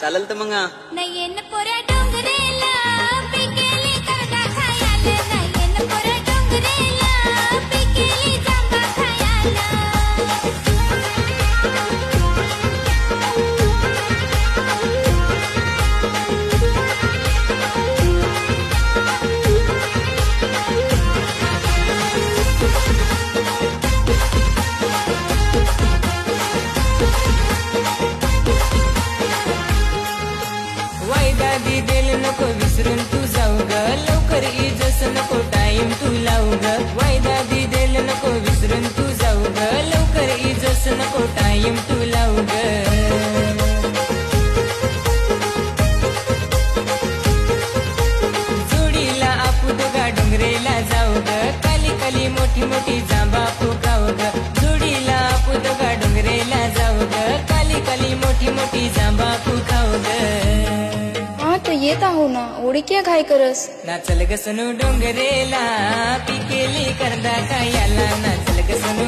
चालेल तर मग नाहीये न पोऱ्या डोंगरेला पिकेली करदा खायला नाहीये न पोऱ्या डोंगरेला पिकेली जांभा खायला दिल नको विसरून तू जाऊ ग लवकर इजस नको टाइम तू लावू ग वायदा दिल नको विसरून तू जाऊ ग लवकर इजस नको टाइम तू लावू ग जोडीला आपुद गा डोंगरेला जाऊ ग काली काली मोठी मोठी जांभा फुकाऊ ग जोडीला आपुद गा डोंगरेला जाऊ ग काली काली मोठी मोठी जांभा फुकाऊ ग तो येत आहो ना ओढी क्या घाई करस नाचल ग सनू डोंगरेला पिकेली करदा खायला नाचल ग सनू